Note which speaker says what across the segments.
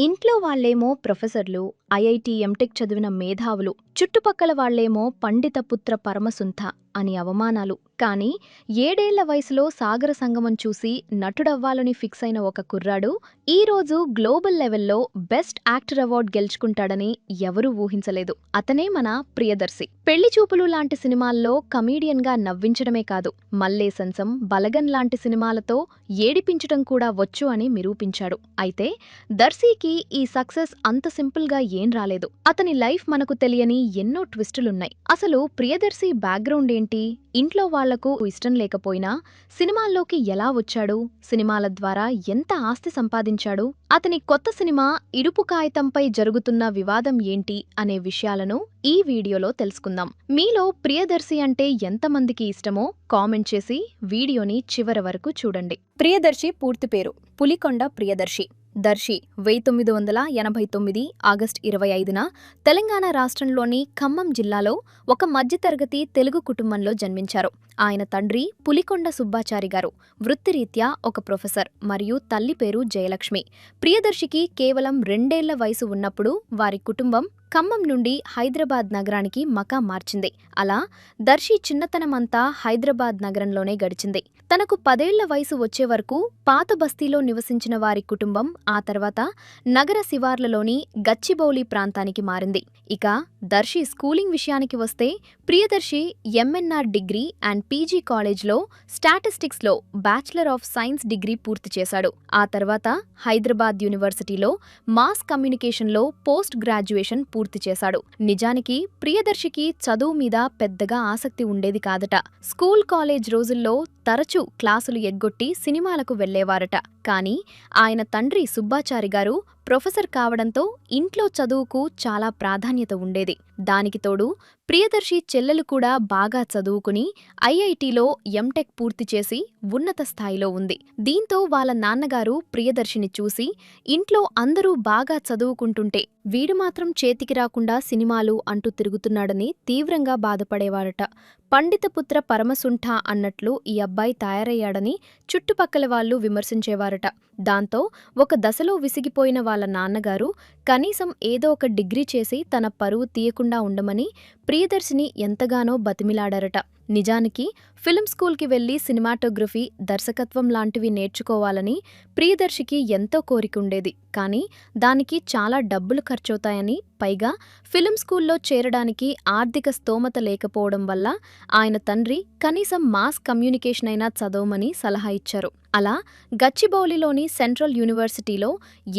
Speaker 1: ఇంట్లో వాళ్ళేమో ప్రొఫెసర్లు, ఐఐటీ, ఎంటెక్ చదివిన మేధావులు, చుట్టుపక్కల వాళ్ళేమో పండిత పుత్ర పరమసుంఠ అని అవమానాలు. కానీ 7 ఏళ్ల వయసులో సాగర సంగమం చూసి నటుడవ్వాలని ఫిక్స్ అయిన ఒక కుర్రాడు ఈరోజు గ్లోబల్ లెవెల్లో బెస్ట్ యాక్టర్ అవార్డు గెలుచుకుంటాడని ఎవరూ ఊహించలేదు. అతనే మన ప్రియదర్శి. పెళ్లి చూపులు లాంటి సినిమాల్లో కమీడియన్గా నవ్వించడమే కాదు, మల్లేసంసం, బలగన్ లాంటి సినిమాలతో ఏడిపించడం కూడా వచ్చు అని నిరూపించాడు. అయితే దర్శీకి ఈ సక్సెస్ అంత సింపుల్గా ఏం రాలేదు. అతని లైఫ్ మనకు తెలియని ఎన్నో ట్విస్టులున్నాయి. అసలు ప్రియదర్శి బ్యాక్గ్రౌండ్ ఏంటి? ఇంట్లో వాళ్లకు ఇష్టం లేకపోయినా సినిమాల్లోకి ఎలా వచ్చాడు? సినిమాల ద్వారా ఎంత ఆస్తి సంపాదించాడు? అతని కొత్త సినిమా ఇరుపు కాగితంపై జరుగుతున్న వివాదం ఏంటి అనే విషయాలను ఈ వీడియోలో తెలుసుకుందాం. మీలో ప్రియదర్శి అంటే ఎంతమందికి ఇష్టమో కామెంట్ చేసి వీడియోని చివరి వరకు చూడండి. ప్రియదర్శి పూర్తి పేరు పులికొండ ప్రియదర్శి. దర్శి 1989 ఆగస్టు 25న తెలంగాణ రాష్ట్రంలోని ఖమ్మం జిల్లాలో ఒక మధ్యతరగతి తెలుగు కుటుంబంలో జన్మించారు. ఆయన తండ్రి పులికొండ సుబ్బాచారి గారు వృత్తిరీత్యా ఒక ప్రొఫెసర్ మరియు తల్లి పేరు జయలక్ష్మి. ప్రియదర్శికి కేవలం 2 ఏళ్ల వయసు ఉన్నప్పుడు వారి కుటుంబం ఖమ్మం నుండి హైదరాబాద్ నగరానికి మకాం మార్చింది. అలా దర్శి చిన్నతనమంతా హైదరాబాద్ నగరంలోనే గడిచింది. తనకు 10 ఏళ్ల వయసు వచ్చే వరకు పాత బస్తీలో నివసించిన వారి కుటుంబం ఆ తర్వాత నగర శివార్లలోని గచ్చిబౌలి ప్రాంతానికి మారింది. ఇక దర్శి స్కూలింగ్ విషయానికి వస్తే Priyadarshi MNR degree and PG కాలేజ్లో స్టాటిస్టిక్స్లో బ్యాచిలర్ ఆఫ్ సైన్స్ డిగ్రీ పూర్తి చేశాడు. ఆ తర్వాత హైదరాబాద్ యూనివర్సిటీలో మాస్ కమ్యూనికేషన్లో పోస్ట్ గ్రాడ్యుయేషన్ పూర్తి చేశాడు. నిజానికి ప్రియదర్శికి చదువు మీద పెద్దగా ఆసక్తి ఉండేది కాదట. స్కూల్ కాలేజ్ రోజుల్లో తరచూ క్లాసులు ఎగ్గొట్టి సినిమాలకు వెళ్లేవారట. కానీ ఆయన తండ్రి సుబ్బాచారి గారు ప్రొఫెసర్ కావడంతో ఇంట్లో చదువుకు చాలా ప్రాధాన్యత ఉండేది. దానికి తోడు ప్రియదర్శి చెల్లెలు కూడా బాగా చదువుకుని ఐఐటీలో ఎంటెక్ పూర్తి చేసి ఉన్నత స్థాయిలో ఉంది. దీంతో వాళ్ళ నాన్నగారు ప్రియదర్శిని చూసి ఇంట్లో అందరూ బాగా చదువుకుంటుంటే వీడు మాత్రం చేతికి రాకుండా సినిమాలు అంటూ తిరుగుతున్నాడని తీవ్రంగా బాధపడేవారట. పండితపుత్ర పరమసుంఠ అన్నట్లు ఈ అబ్బాయి తయారయ్యాడని చుట్టుపక్కల వాళ్ళు విమర్శించేవారట. దాంతో ఒక దశలో విసిగిపోయిన వాళ్ళ నాన్నగారు కనీసం ఏదో ఒక డిగ్రీ చేసి తన పరువు తీయకుండా ఉండమని ప్రియదర్శిని ఎంతగానో బతిమిలాడారట. నిజానికి ఫిల్మ్ స్కూల్కి వెళ్లి సినిమాటోగ్రఫీ, దర్శకత్వం లాంటివి నేర్చుకోవాలని ప్రియదర్శికి ఎంతో కోరికుండేది. కానీ దానికి చాలా డబ్బులు ఖర్చవుతాయని, పైగా ఫిల్మ్ స్కూల్లో చేరడానికి ఆర్థిక స్తోమత లేకపోవడం వల్ల ఆయన తండ్రి కనీసం మాస్ కమ్యూనికేషన్ అయినా చదవమని సలహా ఇచ్చారు. అలా గచ్చిబౌలిలోని సెంట్రల్ యూనివర్సిటీలో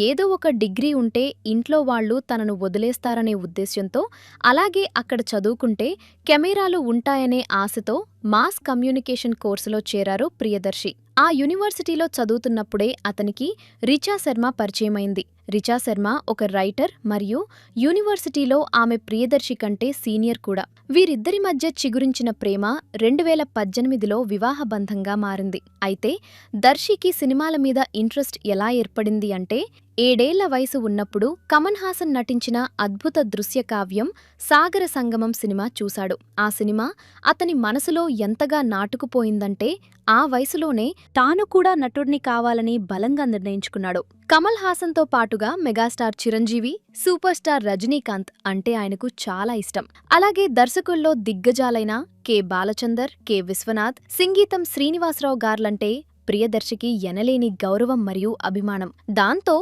Speaker 1: ఏదో ఒక డిగ్రీ ఉంటే ఇంట్లో వాళ్లు తనను వదిలేస్తారనే ఉద్దేశ్యంతో, అలాగే అక్కడ చదువుకుంటే కెమెరాలు ఉంటాయనే ఆశతో మాస్ కమ్యూనికేషన్ కోర్సులో చేరారు ప్రియదర్శి. ఆ యూనివర్సిటీలో చదువుతున్నప్పుడే అతనికి రిచా శర్మ పరిచయమైంది. రిచా శర్మ ఒక రైటర్ మరియు యూనివర్సిటీలో ఆమె ప్రియదర్శి కంటే సీనియర్ కూడా. వీరిద్దరి మధ్య చిగురించిన ప్రేమ 2018లో వివాహబంధంగా మారింది. అయితే దర్శికి సినిమాల మీద ఇంట్రెస్ట్ ఎలా ఏర్పడింది అంటే 7 ఏళ్ల వయసు ఉన్నప్పుడు కమల్ హాసన్ నటించిన అద్భుత దృశ్య కావ్యం సాగర సంగమం సినిమా చూశాడు. ఆ సినిమా అతని మనసులో ఎంతగా నాటుకుపోయిందంటే ఆ వయసులోనే తాను కూడా నటుడిని కావాలని బలంగా నిర్ణయించుకున్నాడు. కమల్ హాసన్తో పాటుగా megastar Chiranjeevi, super star Rajinikanth అంటే ఆయనకు చాలా ఇష్టం. అలాగే దర్శకుల్లో దిగ్గజాలైన కె బాలచందర్, కె విశ్వనాథ్, సంగీతం శ్రీనివాసరావు గార్లంటే ప్రియదర్శికి ఎనలేని గౌరవం మరియు అభిమానం. దాంతో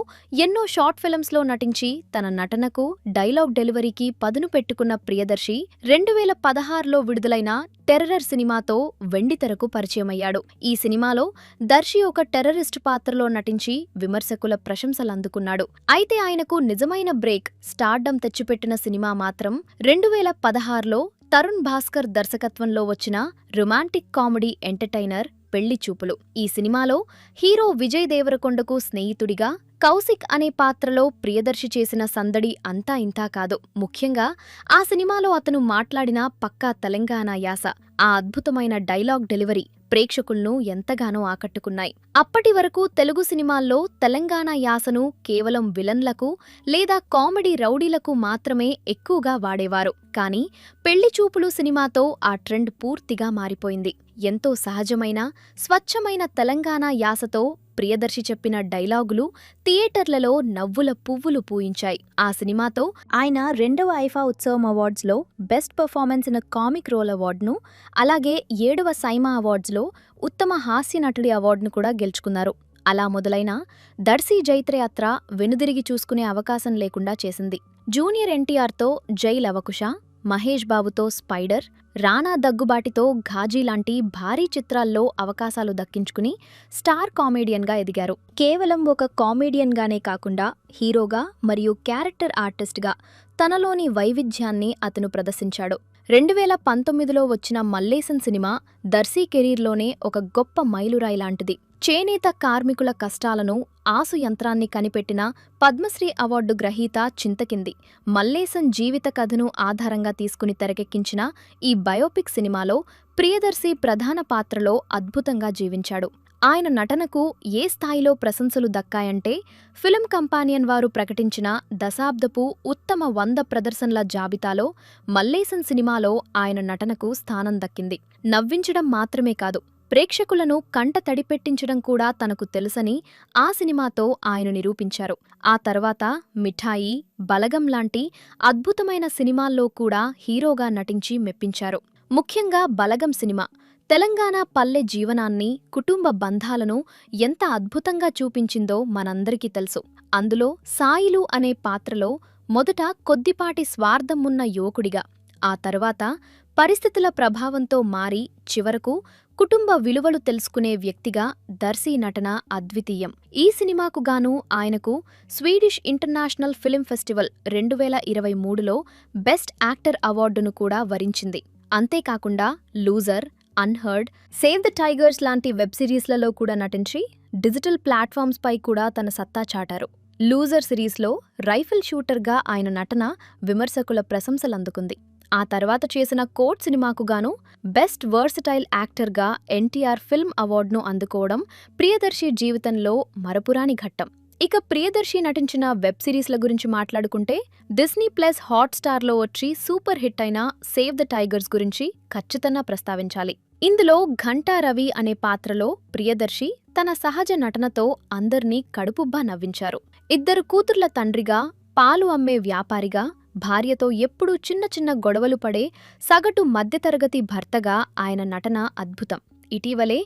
Speaker 1: ఎన్నో షార్ట్ ఫిల్మ్స్లో నటించి తన నటనకు, డైలాగ్ డెలివరీకి పదును పెట్టుకున్న ప్రియదర్శి 2016లో విడుదలైన టెర్రర్ సినిమాతో వెండితెరకు పరిచయమయ్యాడు. ఈ సినిమాలో దర్శి ఒక టెర్రరిస్ట్ పాత్రలో నటించి విమర్శకుల ప్రశంసలందుకున్నాడు. అయితే ఆయనకు నిజమైన బ్రేక్, స్టార్డమ్ తెచ్చిపెట్టిన సినిమా మాత్రం 2016లో తరుణ్ భాస్కర్ దర్శకత్వంలో వచ్చిన రొమాంటిక్ కామెడీ ఎంటర్టైనర్ పెళ్లి చూపులు. ఈ సినిమాలో హీరో విజయ్ దేవరకొండకు స్నేహితుడిగా కౌశిక్ అనే పాత్రలో ప్రియదర్శి చేసిన సందడి అంతా ఇంతా కాదు. ముఖ్యంగా ఆ సినిమాలో అతను మాట్లాడిన పక్కా తెలంగాణ యాస, ఆ అద్భుతమైన డైలాగ్ డెలివరీ ప్రేక్షకులను ఎంతగానో ఆకట్టుకున్నాయి. అప్పటి వరకు తెలుగు సినిమాల్లో తెలంగాణ యాసను కేవలం విలన్లకు లేదా కామెడీ రౌడీలకు మాత్రమే ఎక్కువగా వాడేవారు. కానీ పెళ్లి చూపులు సినిమాతో ఆ ట్రెండ్ పూర్తిగా మారిపోయింది. ఎంతో సహజమైన, స్వచ్ఛమైన తెలంగాణ యాసతో ప్రియదర్శి చెప్పిన డైలాగులు థియేటర్లలో నవ్వుల పువ్వులు పూయించాయి. ఆ సినిమాతో ఆయన 2వ ఐఫా ఉత్సవం అవార్డ్స్లో best performance in comic role అవార్డును, అలాగే 7వ సైమా అవార్డ్స్లో ఉత్తమ హాస్య నటుడి అవార్డును కూడా గెలుచుకున్నారు. అలా మొదలైన దర్శి జైత్రయాత్ర వెనుదిరిగి చూసుకునే అవకాశం లేకుండా చేసింది. జూనియర్ ఎన్టీఆర్తో జై లవకుశ, మహేష్ బాబుతో స్పైడర్, రానా దగ్గుబాటితో ఘాజీ లాంటి భారీ చిత్రాల్లో అవకాశాలు దక్కించుకుని స్టార్ కామెడియన్గా ఎదిగారు. కేవలం ఒక కామెడియన్గానే కాకుండా హీరోగా మరియు క్యారెక్టర్ ఆర్టిస్ట్గా తనలోని వైవిధ్యాన్ని అతను ప్రదర్శించాడు. 2019లో వచ్చిన మల్లేసన్ సినిమా దర్శి కెరీర్లోనే ఒక గొప్ప మైలురాయి లాంటిది. చేనేత కార్మికుల కష్టాలను, ఆసు యంత్రాన్ని కనిపెట్టిన పద్మశ్రీ అవార్డు గ్రహీత చింతకింది మల్లేసన్ జీవిత కథను ఆధారంగా తీసుకుని తెరకెక్కించిన ఈ బయోపిక్ సినిమాలో ప్రియదర్శి ప్రధాన పాత్రలో అద్భుతంగా జీవించాడు. ఆయన నటనకు ఏ స్థాయిలో ప్రశంసలు దక్కాయంటే ఫిల్మ్ కంపానియన్ వారు ప్రకటించిన దశాబ్దపు ఉత్తమ 100 ప్రదర్శనల జాబితాలో మల్లేసన్ సినిమాలో ఆయన నటనకు స్థానం దక్కింది. నవ్వించడం మాత్రమే కాదు, ప్రేక్షకులను కంట తడిపెట్టించడం కూడా తనకు తెలుసని ఆ సినిమాతో ఆయన నిరూపించారు. ఆ తర్వాత మిఠాయి, బలగం లాంటి అద్భుతమైన సినిమాల్లో కూడా హీరోగా నటించి మెప్పించారు. ముఖ్యంగా బలగం సినిమా తెలంగాణ పల్లె జీవనాన్ని, కుటుంబ బంధాలను ఎంత అద్భుతంగా చూపించిందో మనందరికీ తెలుసు. అందులో సాయిలు అనే పాత్రలో మొదట కొద్దిపాటి స్వార్థం ఉన్న యువకుడిగా, ఆ తర్వాత పరిస్థితుల ప్రభావంతో మారి చివరకు కుటుంబ విలువలు తెలుసుకునే వ్యక్తిగా దర్శి నటన అద్వితీయం. ఈ సినిమాకు గాను ఆయనకు స్వీడిష్ ఇంటర్నేషనల్ ఫిల్మ్ ఫెస్టివల్ 2023లో బెస్ట్ యాక్టర్ అవార్డును కూడా వరించింది. అంతేకాకుండా loser, unheard, save the tigers లాంటి వెబ్ సిరీస్లలో కూడా నటించి డిజిటల్ ప్లాట్ఫామ్స్ పై కూడా తన సత్తా చాటారు. లూజర్ సిరీస్లో రైఫిల్ షూటర్గా ఆయన నటన విమర్శకుల ప్రశంసలందుకుంది. ఆ తర్వాత చేసిన కోర్ట్ సినిమాకు గాను బెస్ట్ వర్సటైల్ యాక్టర్గా ఎన్టీఆర్ ఫిల్మ్ అవార్డును అందుకోవడం ప్రియదర్శి జీవితంలో మరపురాని ఘట్టం. ఇక ప్రియదర్శి నటించిన వెబ్ సిరీస్ల గురించి మాట్లాడుకుంటే డిస్నీ ప్లస్ హాట్స్టార్లో వచ్చి సూపర్ హిట్ అయిన సేవ్ ద టైగర్స్ గురించి ఖచ్చితంగా ప్రస్తావించాలి. ఇందులో ఘంటా రవి అనే పాత్రలో ప్రియదర్శి తన సహజ నటనతో అందర్నీ కడుపుబ్బా నవ్వించారు. 2 కూతుర్ల తండ్రిగా, పాలు అమ్మే వ్యాపారిగా, భార్యతో ఎప్పుడూ చిన్న చిన్న గొడవలు పడే సగటు మధ్యతరగతి భర్తగా ఆయన నటన అద్భుతం. ఇటీవలే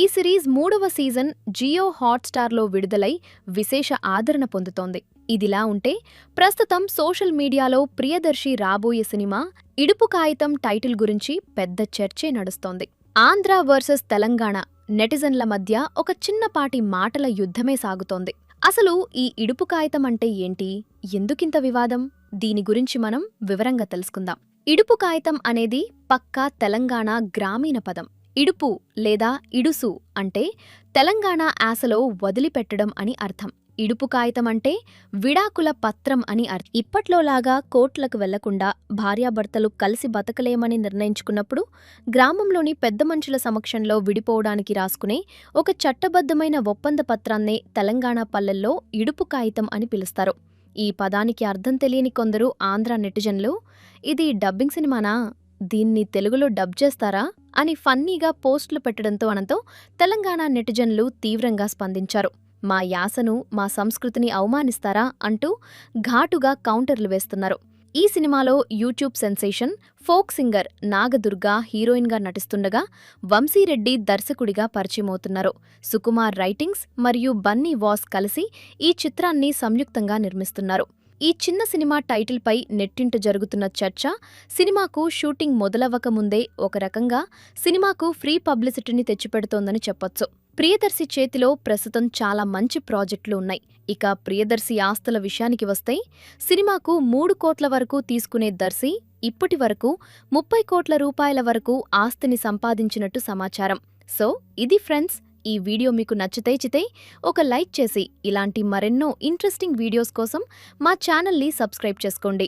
Speaker 1: ఈ సిరీస్ 3వ సీజన్ జియో హాట్స్టార్లో విడుదలై విశేష ఆదరణ పొందుతోంది. ఇదిలా ఉంటే ప్రస్తుతం సోషల్ మీడియాలో ప్రియదర్శి రాబోయే సినిమా ఇడుపు కాగితం టైటిల్ గురించి పెద్ద చర్చే నడుస్తోంది. ఆంధ్ర వర్సెస్ తెలంగాణ నెటిజన్ల మధ్య ఒక చిన్నపాటి మాటల యుద్ధమే సాగుతోంది. అసలు ఈ ఇడుపు కాగితం అంటే ఏంటి? ఎందుకింత వివాదం? దీని గురించి మనం వివరంగా తెలుసుకుందాం. ఇడుపు కాగితం అనేది పక్కా తెలంగాణ గ్రామీణ పదం. ఇడుపు లేదా ఇడుసు అంటే తెలంగాణ యాసలో వదిలిపెట్టడం అని అర్థం. ఇడుపు కాగితం అంటే విడాకుల పత్రం అని అర్థం. ఇప్పట్లోలాగా కోర్టులకు వెళ్లకుండా భార్యాభర్తలు కలిసి బతకలేమని నిర్ణయించుకున్నప్పుడు గ్రామంలోని పెద్ద మనుషుల సమక్షంలో విడిపోవడానికి రాసుకునే ఒక చట్టబద్ధమైన ఒప్పంద పత్రాన్నే తెలంగాణ పల్లెల్లో ఇడుపు కాగితం అని పిలుస్తారు. ఈ పదానికి అర్థం తెలియని కొందరు ఆంధ్ర నెటిజన్లు ఇది డబ్బింగ్ సినిమానా, దీన్ని తెలుగులో డబ్ చేస్తారా అని ఫన్నీగా పోస్టులు పెట్టడంతో అనంతో తెలంగాణ నెటిజన్లు తీవ్రంగా స్పందించారు. మా యాసను, మా సంస్కృతిని అవమానిస్తారా అంటూ ఘాటుగా కౌంటర్లు వేస్తున్నారు. ఈ సినిమాలో YouTube sensation, folk singer Nagadurga హీరోయిన్గా నటిస్తుండగా వంశీరెడ్డి దర్శకుడిగా పరిచయమవుతున్నారు. సుకుమార్ రైటింగ్స్ మరియు బన్నీ వాస్ కలిసి ఈ చిత్రాన్ని సంయుక్తంగా నిర్మిస్తున్నారు. ఈ చిన్న సినిమా టైటిల్పై నెట్టింట జరుగుతున్న చర్చ సినిమాకు షూటింగ్ మొదలవ్వక ముందే ఒక రకంగా సినిమాకు ఫ్రీ పబ్లిసిటీని తెచ్చిపెడుతోందని చెప్పొచ్చు. ప్రియదర్శి చేతిలో ప్రస్తుతం చాలా మంచి ప్రాజెక్టులు ఉన్నాయి. ఇక ప్రియదర్శి ఆస్తుల విషయానికి వస్తే సినిమాకు 3 కోట్ల వరకు తీసుకునే దర్శి ఇప్పటి వరకు 30 కోట్ల రూపాయల వరకు ఆస్తిని సంపాదించినట్టు సమాచారం. సో ఇది ఫ్రెండ్స్, ఈ వీడియో మీకు నచ్చితే ఒక లైక్ చేసి ఇలాంటి మరెన్నో ఇంట్రెస్టింగ్ వీడియోస్ కోసం మా ఛానల్ని సబ్స్క్రైబ్ చేసుకోండి.